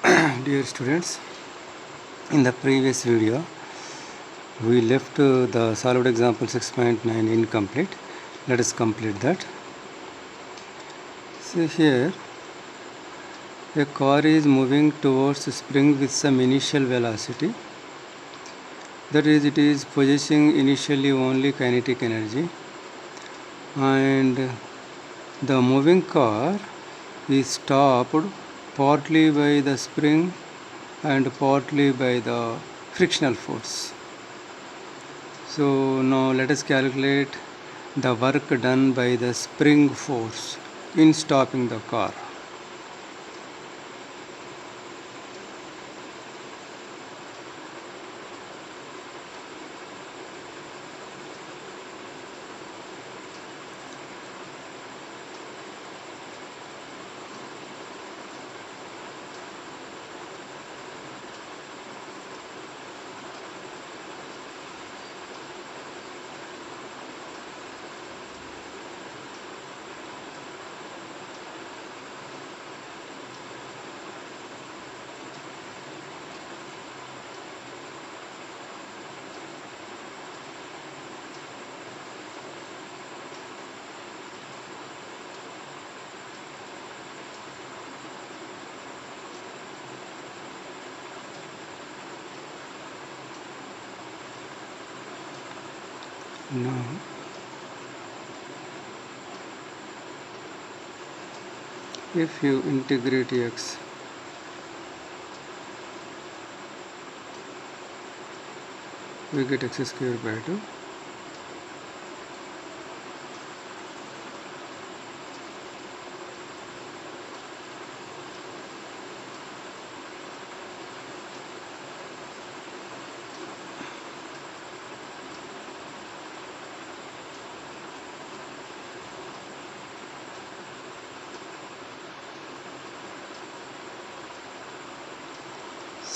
Dear students, in the previous video we left the solved example 6.9 incomplete. Let us complete that. So here a car is moving towards a spring with some initial velocity, that is, it is possessing initially only kinetic energy, and the moving car is stopped partly by the spring and partly by the frictional force. So now let us calculate the work done by the spring force in stopping the car. Now if you integrate x, we get x square by 2.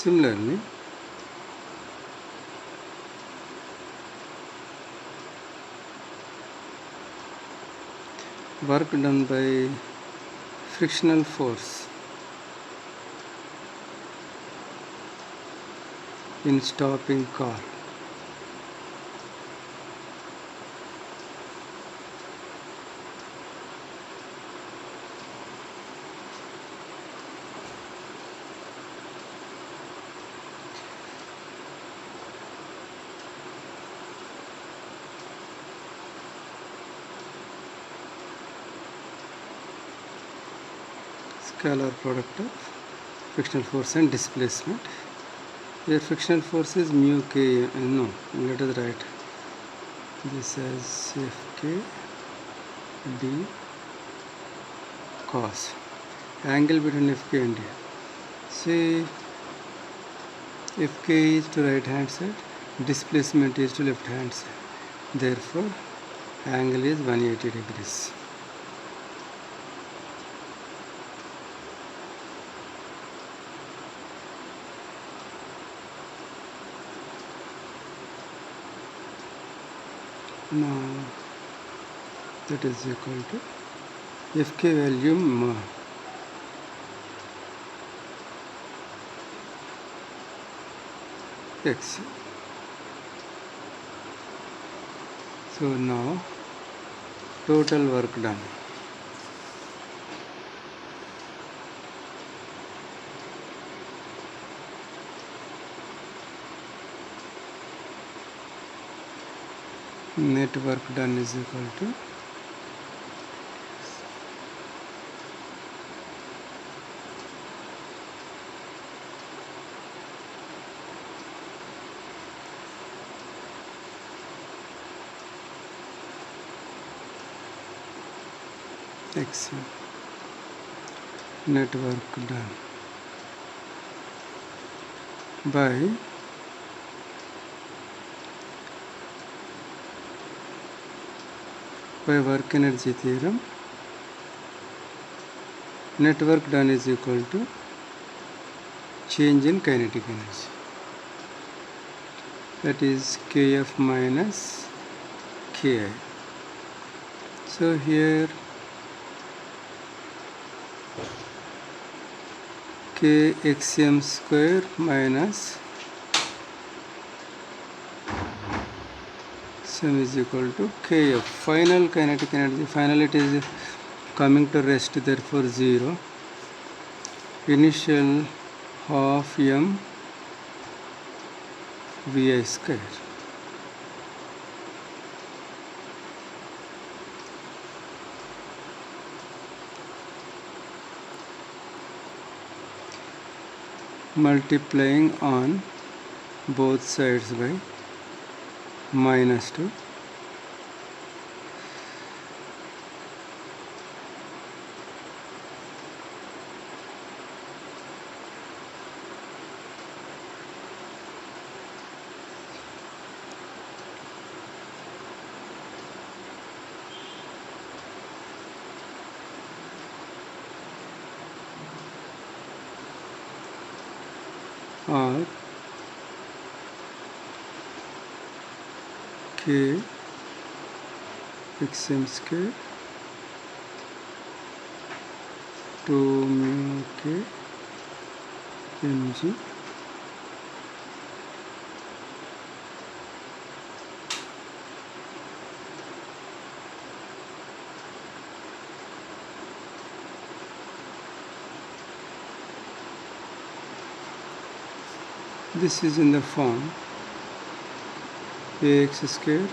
Similarly, work done by frictional force in stopping car. Scalar product of frictional force and displacement. Here frictional force is mu k. No, let us write this as Fk d cos. Angle between Fk and d. See, Fk is to right hand side, displacement is to left hand side. Therefore, angle is 180 degrees. Now that is equal to Fk value x. So now total work done. Net work done is equal to x. Net work done by work energy theorem. Net work done is equal to change in kinetic energy, that is kf minus ki. So here kxm square minus sum is equal to kf. Final kinetic energy, finally it is coming to rest, therefore 0. Initial half m vi square. Multiplying on both sides by -2. Or k xm square 2 mu k mg this is in the form ax square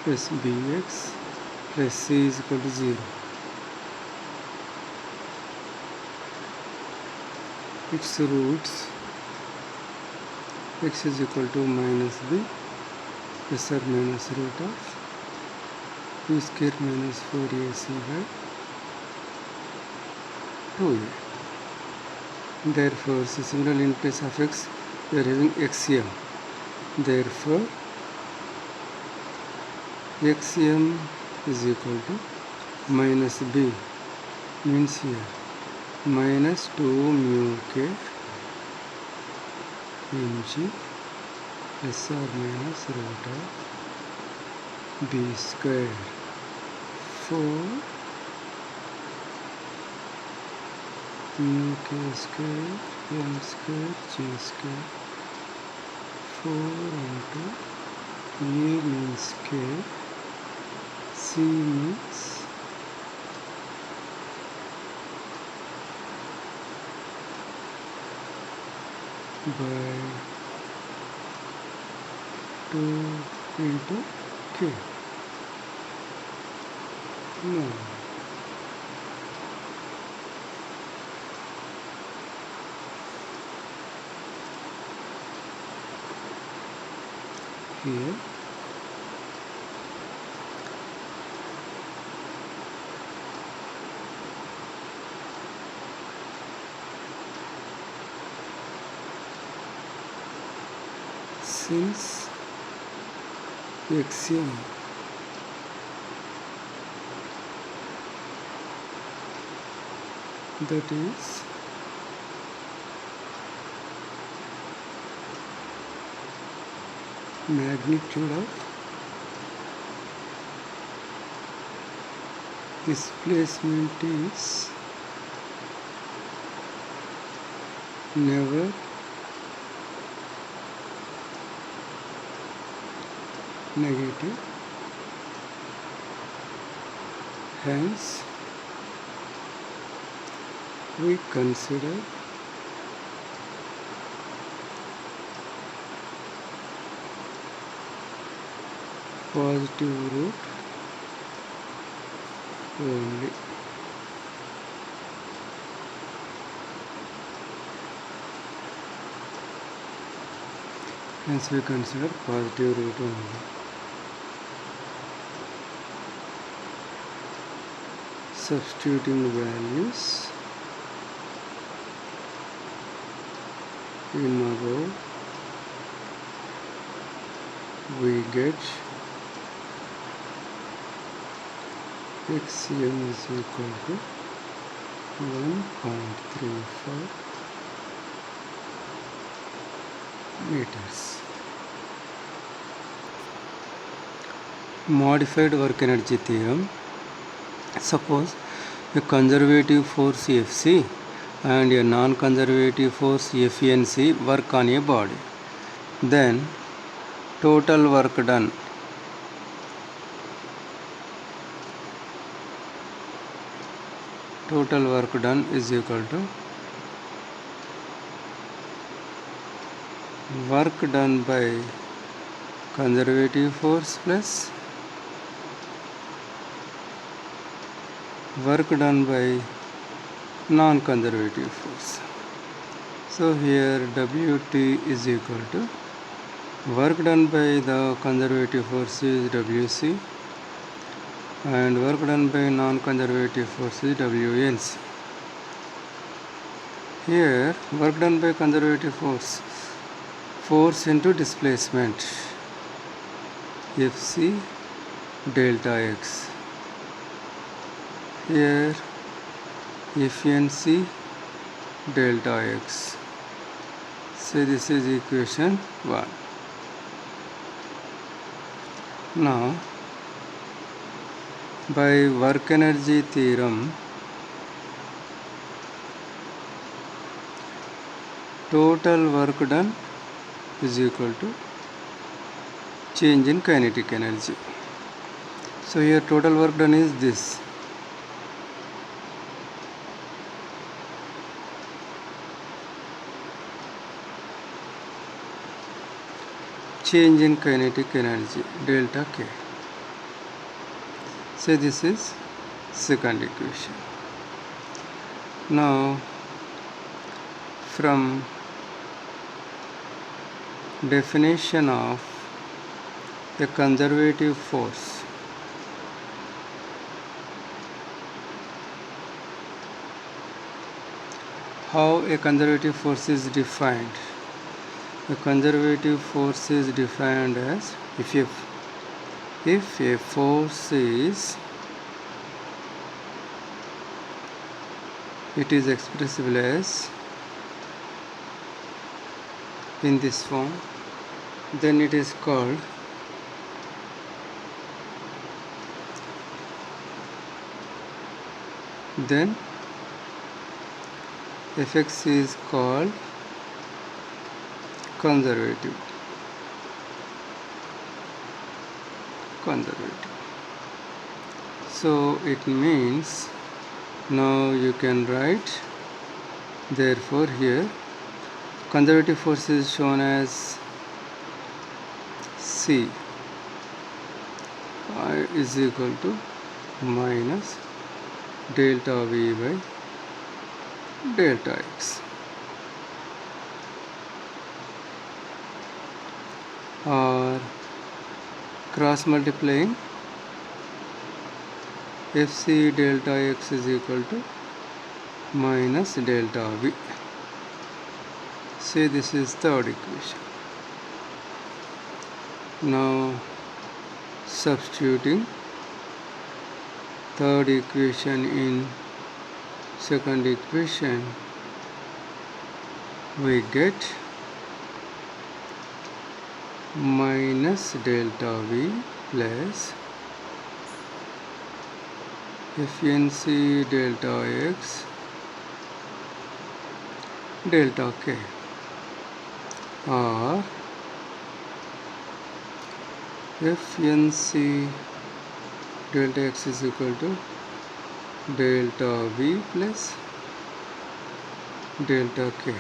plus bx plus c is equal to 0. Its roots x is equal to minus b plus or minus root of b square minus 4ac by 2a. Therefore, similarly in place of x we are having xm. Therefore, xm is equal to minus b means here minus 2 mu k mg plus or minus root of b square 4 mu k square m square g square 4 into a means k, c means by 2 into k. No. Here since xm that is magnitude of displacement is never negative, hence we consider positive root only. Hence we consider positive root only. Substituting values in above, we get xm is equal to 1.35 meters. Modified work energy theorem. Suppose a conservative force Fc and a non-conservative force efficiency work on a body. Then total work done is equal to work done by conservative force plus work done by non-conservative force. So here Wt is equal to work done by the conservative force is Wc and work done by non-conservative force is Wnc. Here work done by conservative force into displacement Fc delta x. Here efficiency delta x. So this is equation 1. Now by work energy theorem, total work done is equal to change in kinetic energy. So here total work done is this. Change in kinetic energy delta k. So this is second equation. Now from definition of a conservative force, how a conservative force is defined. A conservative force is defined as if a force is, it is expressible as in this form, then it is called then Fx is called conservative. So it means now you can write, therefore here conservative force is shown as C is equal to minus delta V by delta X, or cross multiplying Fc delta X is equal to minus delta V. Say this is third equation. Now substituting third equation in second equation, we get minus delta V plus efficiency delta X delta K, or efficiency delta X is equal to delta V plus delta K,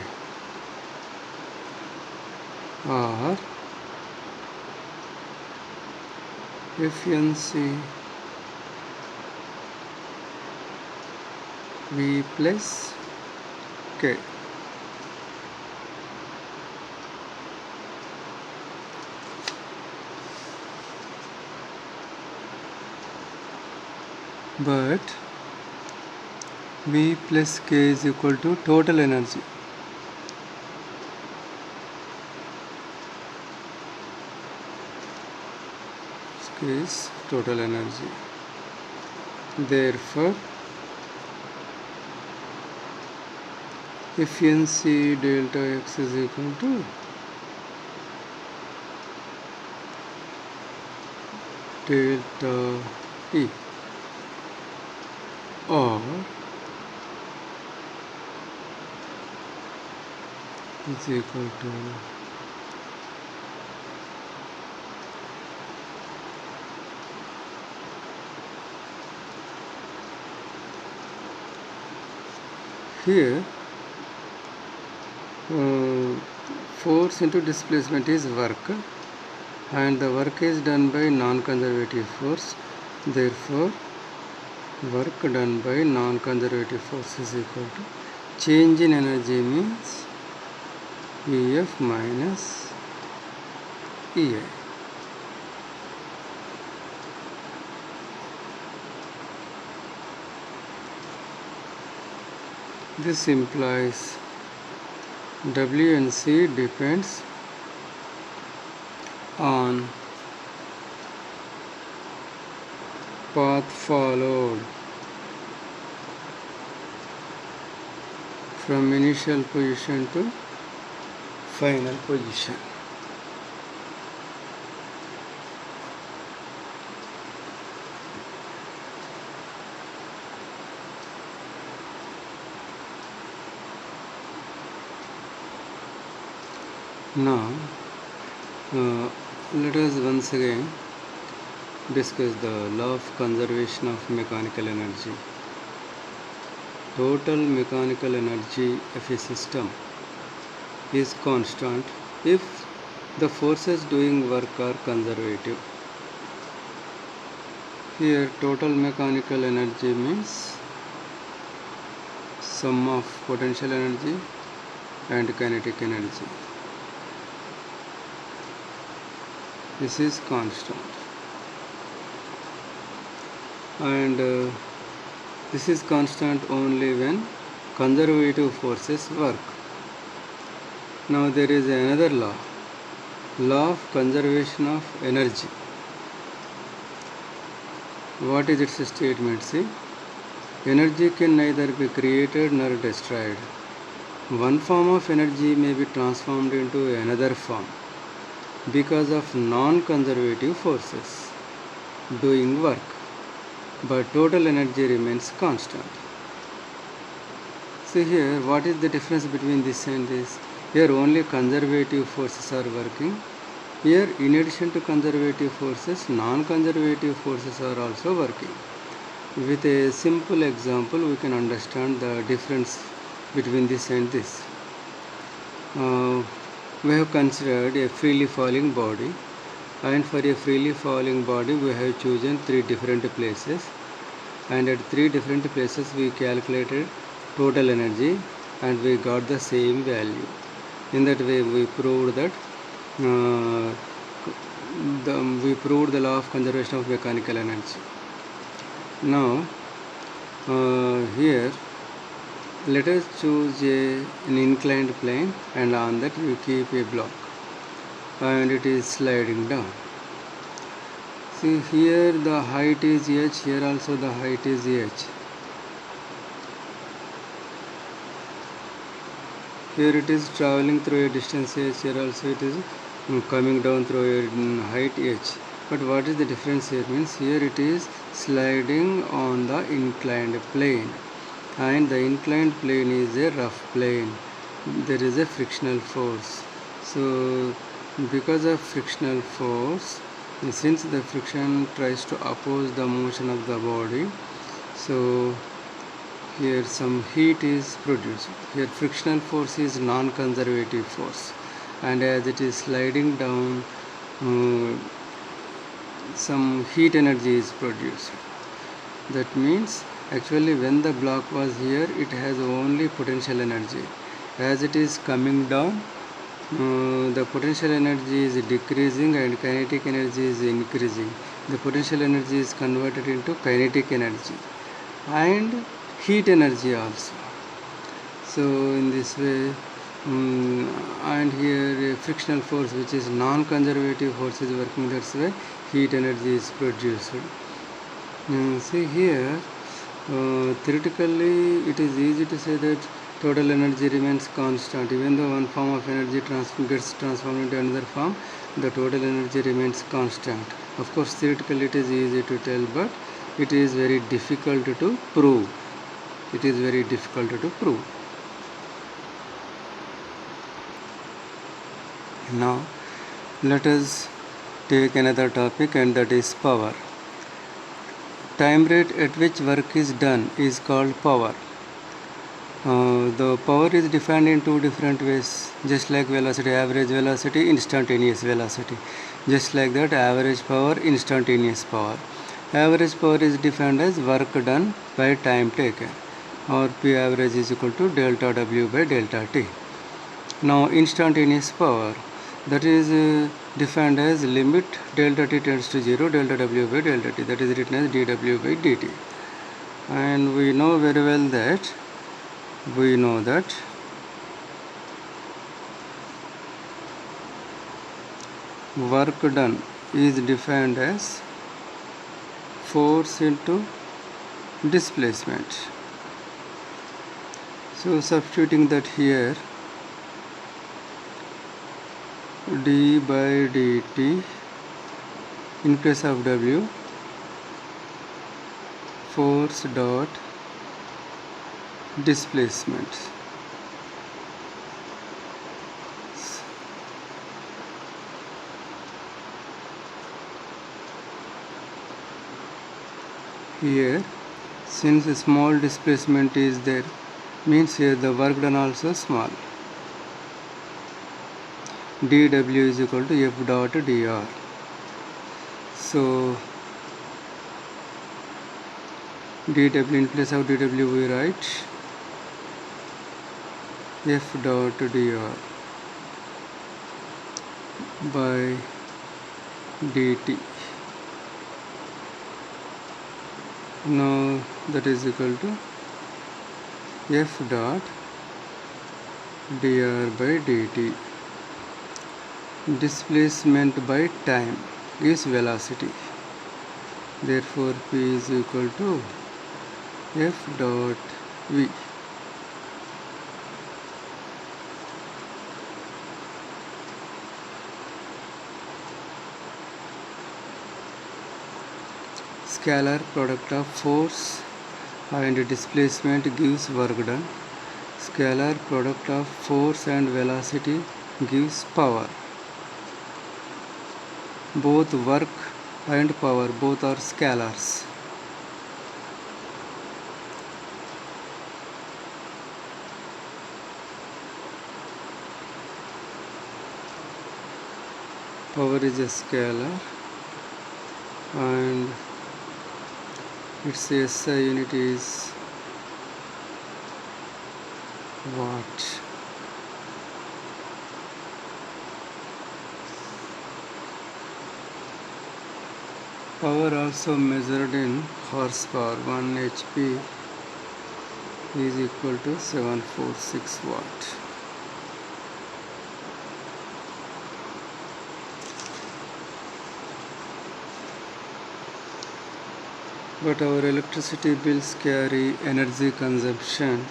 or efficiency V plus K. But V plus K is equal to total energy. K is total energy. Therefore, efficiency delta X is equal to delta T, or is equal to here force into displacement is work, and the work is done by non-conservative force. Therefore, work done by non-conservative force is equal to change in energy means EF minus EI. This implies W and C depends on path followed from initial position to final position. Now, let us once again discuss the law of conservation of mechanical energy. Total mechanical energy of a system is constant if the forces doing work are conservative. Here, total mechanical energy means sum of potential energy and kinetic energy. This is constant, and this is constant only when conservative forces work. Now there is another law of conservation of energy. What is its statement? See, energy can neither be created nor destroyed. One form of energy may be transformed into another form because of non-conservative forces doing work, but total energy remains constant. See here, what is the difference between this and this? Here only conservative forces are working. Here, in addition to conservative forces, non-conservative forces are also working. With a simple example, we can understand the difference between this and this. We have considered a freely falling body, and for a freely falling body we have chosen 3 different places, and at 3 different places we calculated total energy and we got the same value. In that way we proved that the law of conservation of mechanical energy. Now here let us choose an inclined plane, and on that we keep a block and it is sliding down. See here the height is h, here also the height is h. Here it is traveling through a distance h, here also it is coming down through a height h. But what is the difference here? Means here it is sliding on the inclined plane, and the inclined plane is a rough plane. There is a frictional force. So because of frictional force, since the friction tries to oppose the motion of the body, so here some heat is produced. Here frictional force is non-conservative force, and as it is sliding down, some heat energy is produced. That means actually when the block was here, it has only potential energy. As it is coming down, the potential energy is decreasing and kinetic energy is increasing. The potential energy is converted into kinetic energy and heat energy also. So in this way, and here a frictional force which is non-conservative force is working, that's why heat energy is produced. See here, theoretically it is easy to say that total energy remains constant. Even though one form of energy gets transformed into another form, the total energy remains constant. Of course, theoretically it is easy to tell, but it is very difficult to prove. It is very difficult to prove. Now let us take another topic, and that is power. Time rate at which work is done is called power. The power is defined in two different ways, just like velocity, average velocity, instantaneous velocity. Just like that, average power, instantaneous power. Average power is defined as work done by time taken, or P average is equal to delta W by delta T. Now instantaneous power, that is defined as limit delta T tends to 0, delta W by delta T, that is written as dW by dt. And we know very well that work done is defined as force into displacement. So substituting that here, d by dt in place of W, force dot displacement. Here, since a small displacement is there, means here the work done also small. dW is equal to F dot dr. So dW in place of dW we write F dot dr by dt. Now that is equal to F dot dr by dt. Displacement by time is velocity. Therefore, P is equal to F dot V. Scalar product of force and displacement gives work done. Scalar product of force and velocity gives power. Both work and power, both are scalars. Power is a scalar and its SI unit is watt. Power also measured in horsepower. 1 HP is equal to 746 watt. But our electricity bills carry energy consumption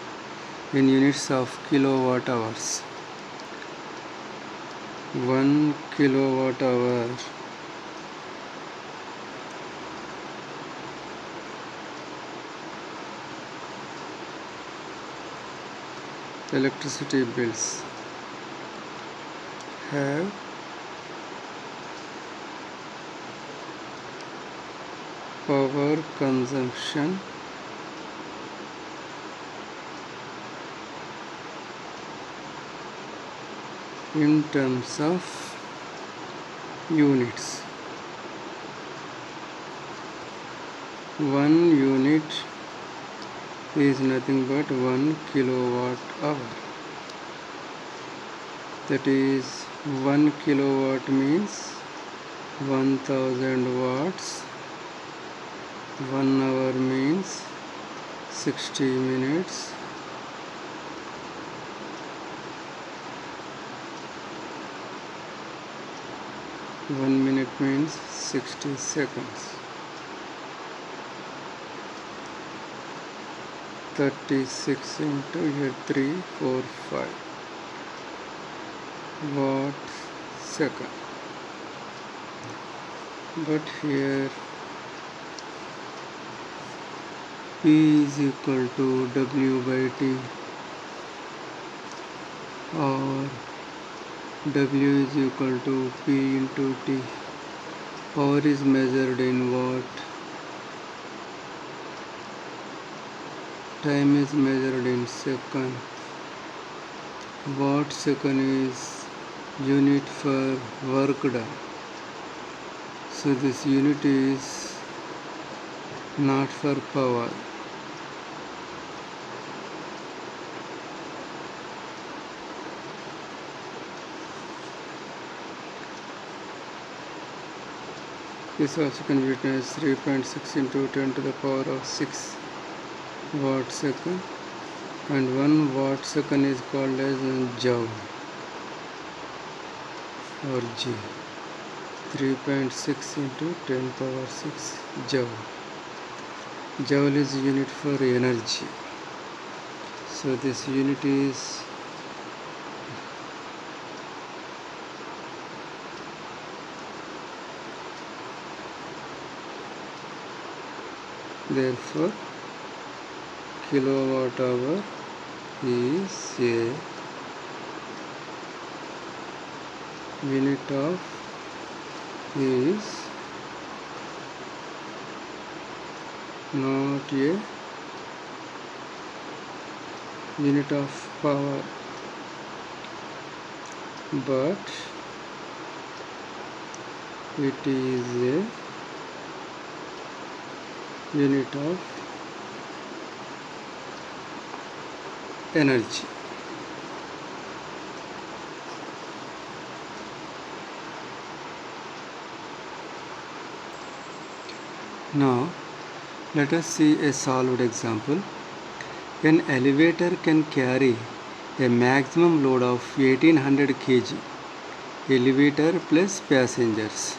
in units of kilowatt hours. 1 kilowatt hour electricity bills have power consumption in terms of units. 1 unit is nothing but 1 kilowatt hour. That is 1 kilowatt means 1000 watts. 1 hour means 60 minutes. 1 minute means 60 seconds. 36 into here 3, 4, 5 watt second. But here P is equal to W by T, or W is equal to P into T. Power is measured in watt. Time is measured in second. Watt second is unit for work done. So this unit is not for power. This also can be written as 3.6 into 10 to the power of 6 watt second, and 1 watt second is called as joule or G. 3.6 into 10 power 6 joule. Joule is unit for energy. So this unit is therefore kilowatt hour is a unit of is not a unit of power, but it is a unit of energy. Now let us see a solved example. An elevator can carry a maximum load of 1800 kg. Elevator plus passengers.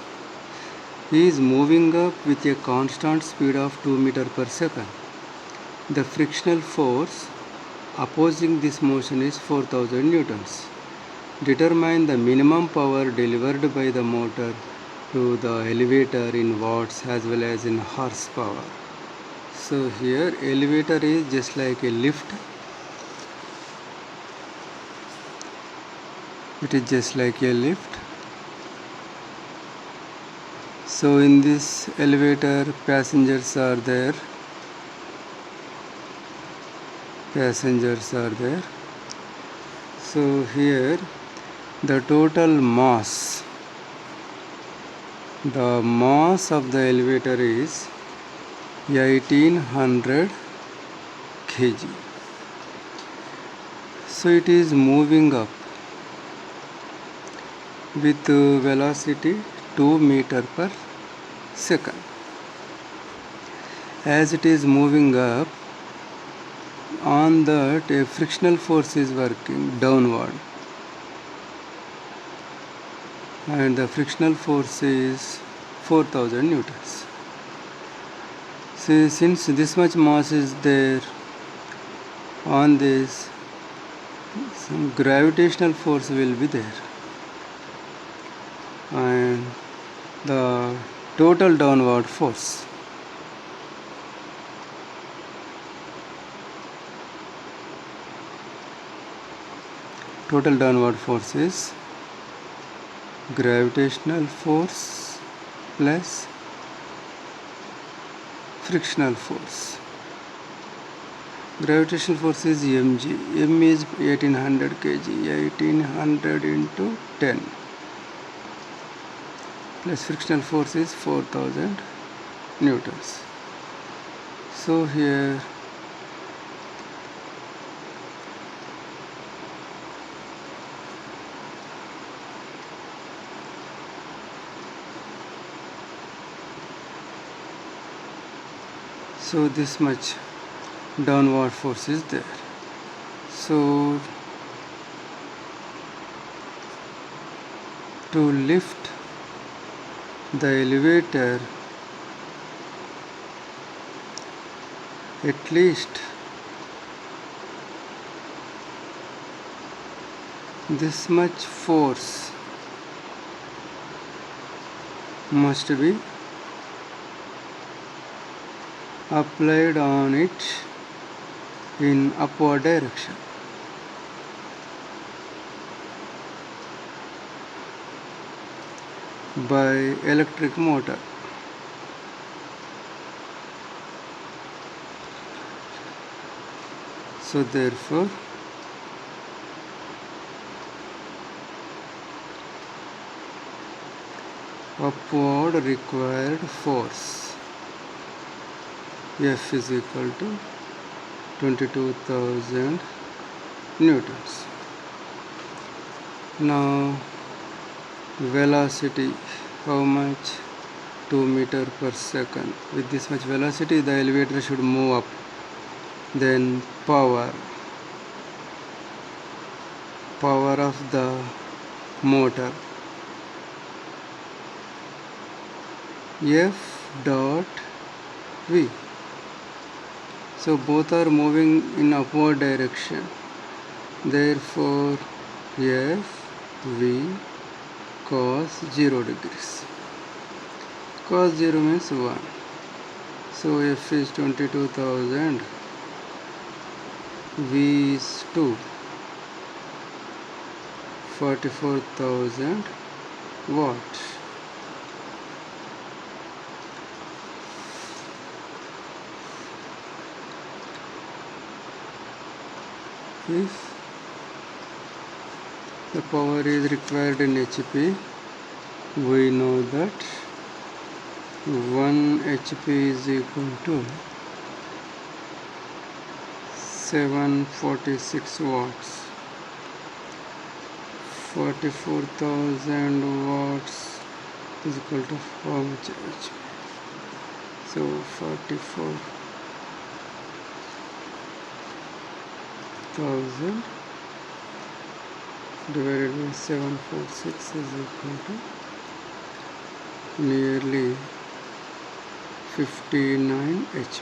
He is moving up with a constant speed of 2 meters per second. The frictional force opposing this motion is 4000 newtons. Determine the minimum power delivered by the motor to the elevator in watts as well as in horsepower. So here elevator is just like a lift. It is just like a lift. So in this elevator passengers are there. So here the total mass, of the elevator is 1800 kg. So it is moving up with velocity 2 meters per second. As it is moving up, on that a frictional force is working downward, and the frictional force is 4000 newtons. See, since this much mass is there on this, some gravitational force will be there, and the total downward force is gravitational force plus frictional force. Gravitational force is mg. M is 1800 kg. 1800 into 10 plus frictional force is 4000 newtons. So here this much downward force is there. So to lift the elevator at least this much force must be applied on it in upward direction. by electric motor. So therefore upward required force F is equal to 22,000 newtons. Now velocity, how much? 2 meter per second. With this much velocity the elevator should move up. Then power of the motor F dot V. So both are moving in upward direction. Therefore F V cos 0 degrees. Cos 0 means 1. So F is 22,000. V is 2. 44,000 watts. If the power is required in HP, we know that 1 HP is equal to 746 watts. 44,000 watts is equal to how much HP? So 44,000 divided by 746 is equal to nearly 59 HP.